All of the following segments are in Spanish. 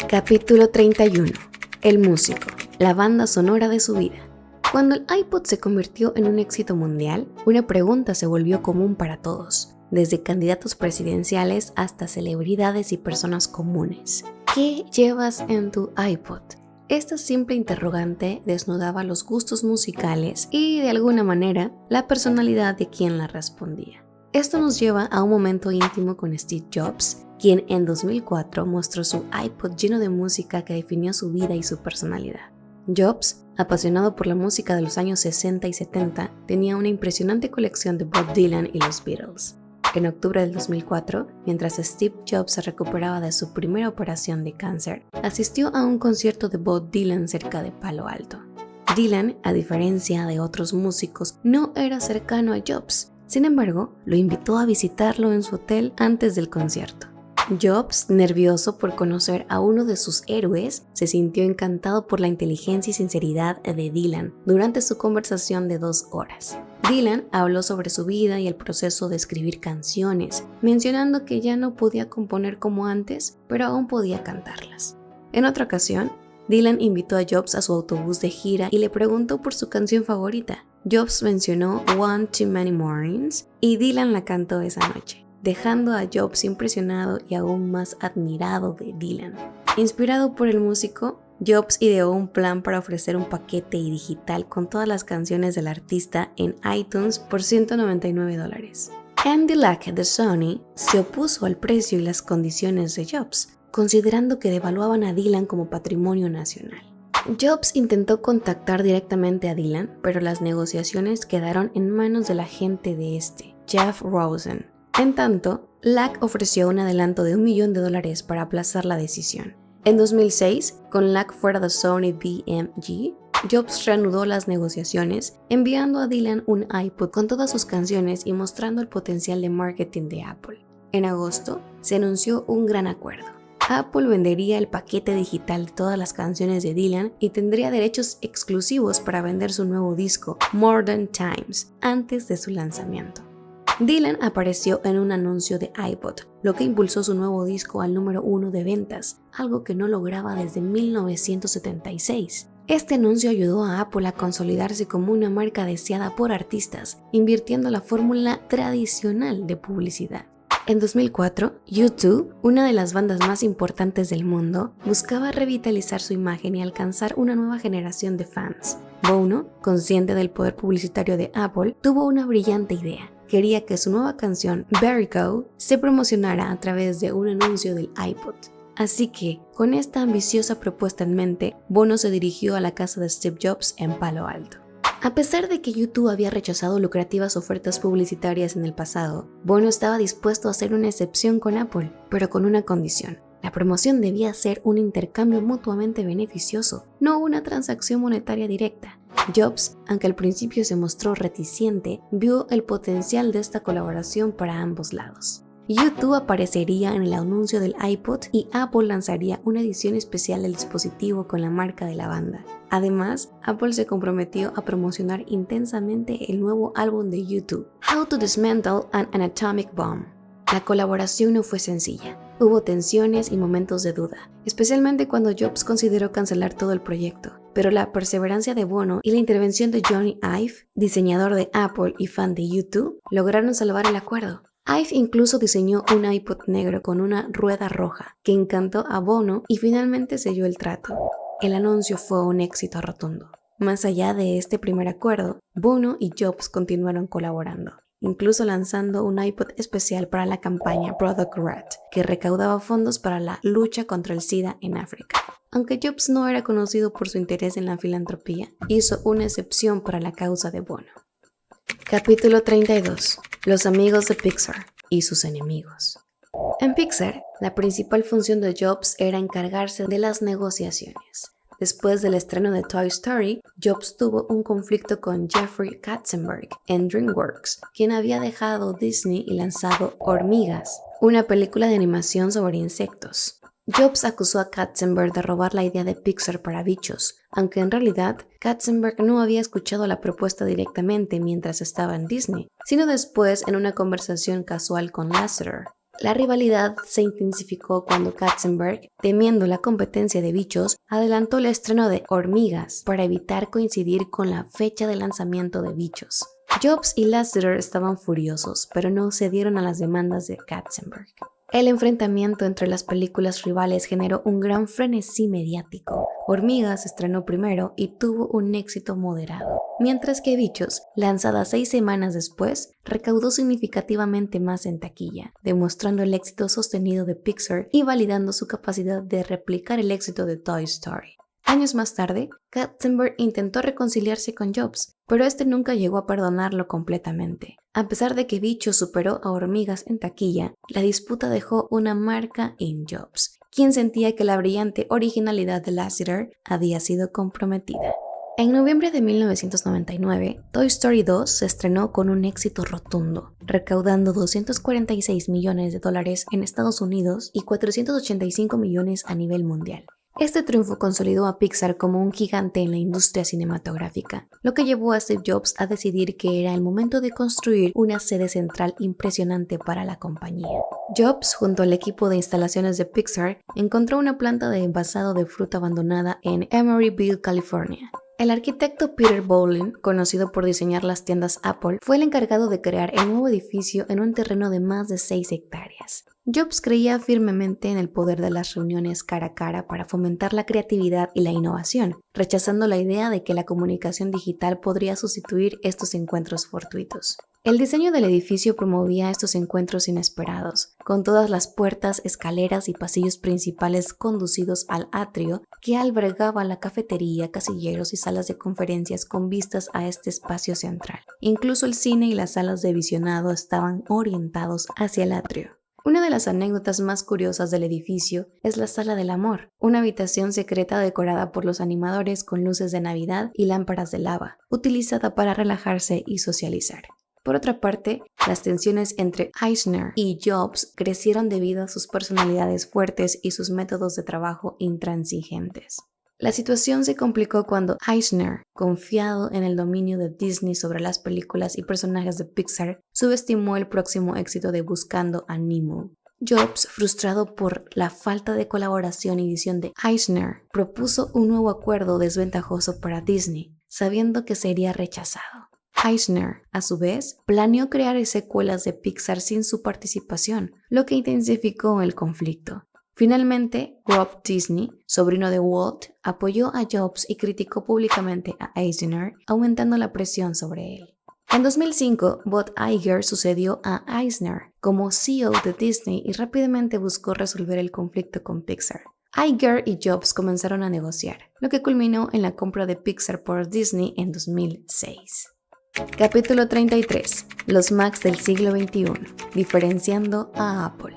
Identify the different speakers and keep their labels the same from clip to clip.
Speaker 1: Capítulo 31. El músico, la banda sonora de su vida. Cuando el iPod se convirtió en un éxito mundial, una pregunta se volvió común para todos, desde candidatos presidenciales hasta celebridades y personas comunes. ¿Qué llevas en tu iPod? Esta simple interrogante desnudaba los gustos musicales y, de alguna manera, la personalidad de quien la respondía. Esto nos lleva a un momento íntimo con Steve Jobs, quien en 2004 mostró su iPod lleno de música que definió su vida y su personalidad. Jobs, apasionado por la música de los años 60 y 70, tenía una impresionante colección de Bob Dylan y los Beatles. En octubre del 2004, mientras Steve Jobs se recuperaba de su primera operación de cáncer, asistió a un concierto de Bob Dylan cerca de Palo Alto. Dylan, a diferencia de otros músicos, no era cercano a Jobs. Sin embargo, lo invitó a visitarlo en su hotel antes del concierto. Jobs, nervioso por conocer a uno de sus héroes, se sintió encantado por la inteligencia y sinceridad de Dylan durante su conversación de 2 horas. Dylan habló sobre su vida y el proceso de escribir canciones, mencionando que ya no podía componer como antes, pero aún podía cantarlas. En otra ocasión, Dylan invitó a Jobs a su autobús de gira y le preguntó por su canción favorita. Jobs mencionó One Too Many Mornings y Dylan la cantó esa noche, dejando a Jobs impresionado y aún más admirado de Dylan. Inspirado por el músico, Jobs ideó un plan para ofrecer un paquete digital con todas las canciones del artista en iTunes por $199. Andy Lack de Sony se opuso al precio y las condiciones de Jobs, considerando que devaluaban a Dylan como patrimonio nacional. Jobs intentó contactar directamente a Dylan, pero las negociaciones quedaron en manos del agente de Jeff Rosen. En tanto, Lack ofreció un adelanto de $1 millón para aplazar la decisión. En 2006, con Lack fuera de Sony BMG, Jobs reanudó las negociaciones, enviando a Dylan un iPod con todas sus canciones y mostrando el potencial de marketing de Apple. En agosto, se anunció un gran acuerdo. Apple vendería el paquete digital de todas las canciones de Dylan y tendría derechos exclusivos para vender su nuevo disco, Modern Times, antes de su lanzamiento. Dylan apareció en un anuncio de iPod, lo que impulsó su nuevo disco al número 1 de ventas, algo que no lograba desde 1976. Este anuncio ayudó a Apple a consolidarse como una marca deseada por artistas, invirtiendo la fórmula tradicional de publicidad. En 2004, U2, una de las bandas más importantes del mundo, buscaba revitalizar su imagen y alcanzar una nueva generación de fans. Bono, consciente del poder publicitario de Apple, tuvo una brillante idea. Quería que su nueva canción, Vertigo, se promocionara a través de un anuncio del iPod. Así que, con esta ambiciosa propuesta en mente, Bono se dirigió a la casa de Steve Jobs en Palo Alto. A pesar de que U2 había rechazado lucrativas ofertas publicitarias en el pasado, Bono estaba dispuesto a hacer una excepción con Apple, pero con una condición. La promoción debía ser un intercambio mutuamente beneficioso, no una transacción monetaria directa. Jobs, aunque al principio se mostró reticente, vio el potencial de esta colaboración para ambos lados. U2 aparecería en el anuncio del iPod y Apple lanzaría una edición especial del dispositivo con la marca de la banda. Además, Apple se comprometió a promocionar intensamente el nuevo álbum de U2, How to Dismantle an Atomic Bomb. La colaboración no fue sencilla. Hubo tensiones y momentos de duda, especialmente cuando Jobs consideró cancelar todo el proyecto. Pero la perseverancia de Bono y la intervención de Jony Ive, diseñador de Apple y fan de U2, lograron salvar el acuerdo. Ive incluso diseñó un iPod negro con una rueda roja, que encantó a Bono y finalmente selló el trato. El anuncio fue un éxito rotundo. Más allá de este primer acuerdo, Bono y Jobs continuaron colaborando, incluso lanzando un iPod especial para la campaña Product Red, que recaudaba fondos para la lucha contra el SIDA en África. Aunque Jobs no era conocido por su interés en la filantropía, hizo una excepción para la causa de Bono. Capítulo 32. Los amigos de Pixar y sus enemigos. En Pixar, la principal función de Jobs era encargarse de las negociaciones. Después del estreno de Toy Story, Jobs tuvo un conflicto con Jeffrey Katzenberg en DreamWorks, quien había dejado Disney y lanzado Hormigas, una película de animación sobre insectos. Jobs acusó a Katzenberg de robar la idea de Pixar para bichos, aunque en realidad Katzenberg no había escuchado la propuesta directamente mientras estaba en Disney, sino después en una conversación casual con Lasseter. La rivalidad se intensificó cuando Katzenberg, temiendo la competencia de bichos, adelantó el estreno de Hormigas para evitar coincidir con la fecha de lanzamiento de Bichos. Jobs y Lasseter estaban furiosos, pero no cedieron a las demandas de Katzenberg. El enfrentamiento entre las películas rivales generó un gran frenesí mediático. Hormigas se estrenó primero y tuvo un éxito moderado, mientras que Bichos, lanzada 6 semanas después, recaudó significativamente más en taquilla, demostrando el éxito sostenido de Pixar y validando su capacidad de replicar el éxito de Toy Story. Años más tarde, Katzenberg intentó reconciliarse con Jobs, pero este nunca llegó a perdonarlo completamente. A pesar de que Bichos superó a Hormigas en taquilla, la disputa dejó una marca en Jobs, quien sentía que la brillante originalidad de Lasseter había sido comprometida. En noviembre de 1999, Toy Story 2 se estrenó con un éxito rotundo, recaudando $246 millones en Estados Unidos y 485 millones a nivel mundial. Este triunfo consolidó a Pixar como un gigante en la industria cinematográfica, lo que llevó a Steve Jobs a decidir que era el momento de construir una sede central impresionante para la compañía. Jobs, junto al equipo de instalaciones de Pixar, encontró una planta de envasado de fruta abandonada en Emeryville, California. El arquitecto Peter Bowling, conocido por diseñar las tiendas Apple, fue el encargado de crear el nuevo edificio en un terreno de más de 6 hectáreas. Jobs creía firmemente en el poder de las reuniones cara a cara para fomentar la creatividad y la innovación, rechazando la idea de que la comunicación digital podría sustituir estos encuentros fortuitos. El diseño del edificio promovía estos encuentros inesperados, con todas las puertas, escaleras y pasillos principales conducidos al atrio que albergaba la cafetería, casilleros y salas de conferencias con vistas a este espacio central. Incluso el cine y las salas de visionado estaban orientados hacia el atrio. Una de las anécdotas más curiosas del edificio es la Sala del Amor, una habitación secreta decorada por los animadores con luces de Navidad y lámparas de lava, utilizada para relajarse y socializar. Por otra parte, las tensiones entre Eisner y Jobs crecieron debido a sus personalidades fuertes y sus métodos de trabajo intransigentes. La situación se complicó cuando Eisner, confiado en el dominio de Disney sobre las películas y personajes de Pixar, subestimó el próximo éxito de Buscando a Nemo. Jobs, frustrado por la falta de colaboración y visión de Eisner, propuso un nuevo acuerdo desventajoso para Disney, sabiendo que sería rechazado. Eisner, a su vez, planeó crear secuelas de Pixar sin su participación, lo que intensificó el conflicto. Finalmente, Rob Disney, sobrino de Walt, apoyó a Jobs y criticó públicamente a Eisner, aumentando la presión sobre él. En 2005, Bob Iger sucedió a Eisner como CEO de Disney y rápidamente buscó resolver el conflicto con Pixar. Iger y Jobs comenzaron a negociar, lo que culminó en la compra de Pixar por Disney en 2006. Capítulo 33. Los Macs del siglo XXI, diferenciando a Apple.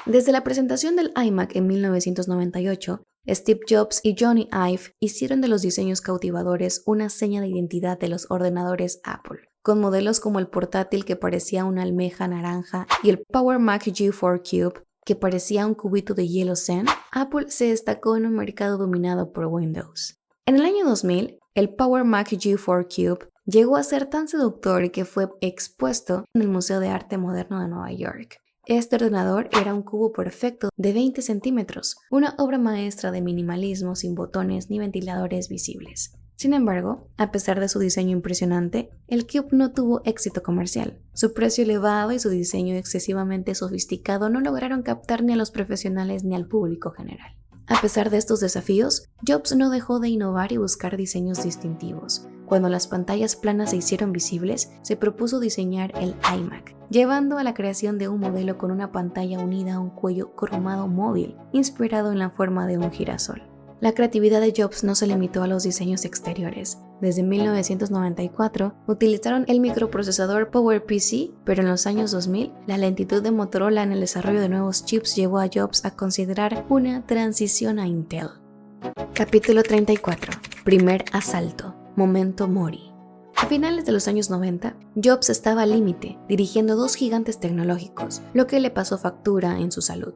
Speaker 1: Desde la presentación del iMac en 1998, Steve Jobs y Johnny Ive hicieron de los diseños cautivadores una seña de identidad de los ordenadores Apple, con modelos como el portátil que parecía una almeja naranja y el Power Mac G4 Cube que parecía un cubito de hielo Zen. Apple se destacó en un mercado dominado por Windows. En el año 2000, el Power Mac G4 Cube llegó a ser tan seductor que fue expuesto en el Museo de Arte Moderno de Nueva York. Este ordenador era un cubo perfecto de 20 centímetros, una obra maestra de minimalismo sin botones ni ventiladores visibles. Sin embargo, a pesar de su diseño impresionante, el Cube no tuvo éxito comercial. Su precio elevado y su diseño excesivamente sofisticado no lograron captar ni a los profesionales ni al público general. A pesar de estos desafíos, Jobs no dejó de innovar y buscar diseños distintivos. Cuando las pantallas planas se hicieron visibles, se propuso diseñar el iMac, llevando a la creación de un modelo con una pantalla unida a un cuello cromado móvil, inspirado en la forma de un girasol. La creatividad de Jobs no se limitó a los diseños exteriores. Desde 1994 utilizaron el microprocesador PowerPC, pero en los años 2000 la lentitud de Motorola en el desarrollo de nuevos chips llevó a Jobs a considerar una transición a Intel. Capítulo 34. Primer asalto. Momento Mori. A finales de los años 90, Jobs estaba al límite, dirigiendo 2 gigantes tecnológicos, lo que le pasó factura en su salud.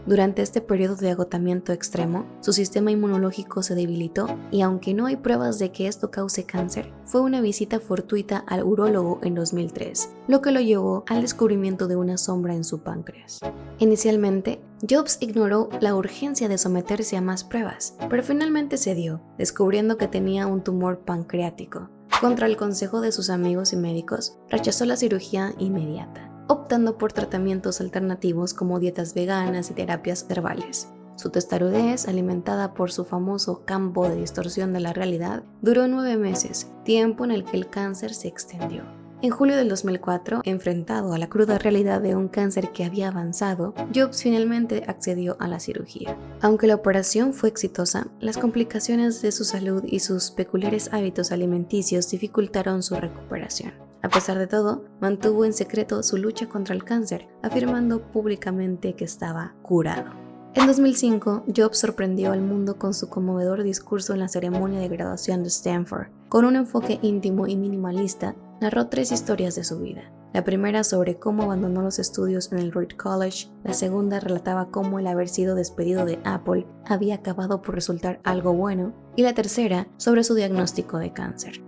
Speaker 1: Durante este periodo de agotamiento extremo, su sistema inmunológico se debilitó y aunque no hay pruebas de que esto cause cáncer, fue una visita fortuita al urólogo en 2003, lo que lo llevó al descubrimiento de una sombra en su páncreas. Inicialmente, Jobs ignoró la urgencia de someterse a más pruebas, pero finalmente cedió, descubriendo que tenía un tumor pancreático. Contra el consejo de sus amigos y médicos, rechazó la cirugía inmediata, optando por tratamientos alternativos como dietas veganas y terapias herbales. Su testarudez, alimentada por su famoso campo de distorsión de la realidad, duró 9 meses, tiempo en el que el cáncer se extendió. En julio del 2004, enfrentado a la cruda realidad de un cáncer que había avanzado, Jobs finalmente accedió a la cirugía. Aunque la operación fue exitosa, las complicaciones de su salud y sus peculiares hábitos alimenticios dificultaron su recuperación. A pesar de todo, mantuvo en secreto su lucha contra el cáncer, afirmando públicamente que estaba curado. En 2005, Jobs sorprendió al mundo con su conmovedor discurso en la ceremonia de graduación de Stanford. Con un enfoque íntimo y minimalista, narró 3 historias de su vida. La primera sobre cómo abandonó los estudios en el Reed College, la segunda relataba cómo el haber sido despedido de Apple había acabado por resultar algo bueno, y la tercera sobre su diagnóstico de cáncer.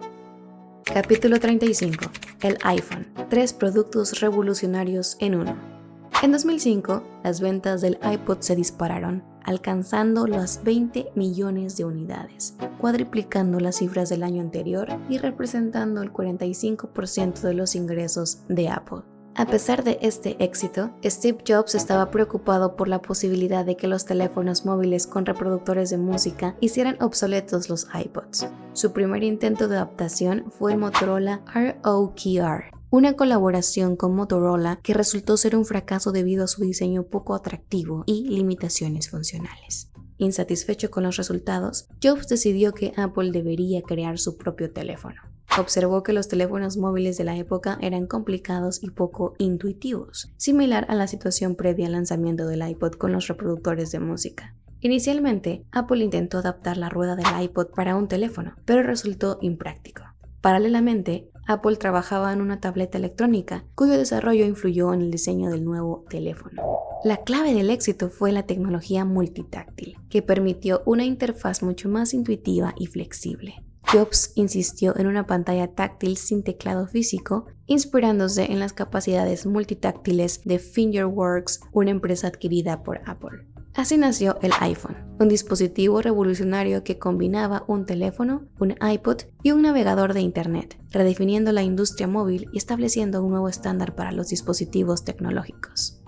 Speaker 1: Capítulo 35. El iPhone. 3 productos revolucionarios en uno. En 2005, las ventas del iPod se dispararon, alcanzando las 20 millones de unidades, cuadriplicando las cifras del año anterior y representando el 45% de los ingresos de Apple. A pesar de este éxito, Steve Jobs estaba preocupado por la posibilidad de que los teléfonos móviles con reproductores de música hicieran obsoletos los iPods. Su primer intento de adaptación fue el Motorola ROKR, una colaboración con Motorola que resultó ser un fracaso debido a su diseño poco atractivo y limitaciones funcionales. Insatisfecho con los resultados, Jobs decidió que Apple debería crear su propio teléfono. Observó que los teléfonos móviles de la época eran complicados y poco intuitivos, similar a la situación previa al lanzamiento del iPod con los reproductores de música. Inicialmente, Apple intentó adaptar la rueda del iPod para un teléfono, pero resultó impráctico. Paralelamente, Apple trabajaba en una tableta electrónica, cuyo desarrollo influyó en el diseño del nuevo teléfono. La clave del éxito fue la tecnología multitáctil, que permitió una interfaz mucho más intuitiva y flexible. Jobs insistió en una pantalla táctil sin teclado físico, inspirándose en las capacidades multitáctiles de Fingerworks, una empresa adquirida por Apple. Así nació el iPhone, un dispositivo revolucionario que combinaba un teléfono, un iPod y un navegador de Internet, redefiniendo la industria móvil y estableciendo un nuevo estándar para los dispositivos tecnológicos.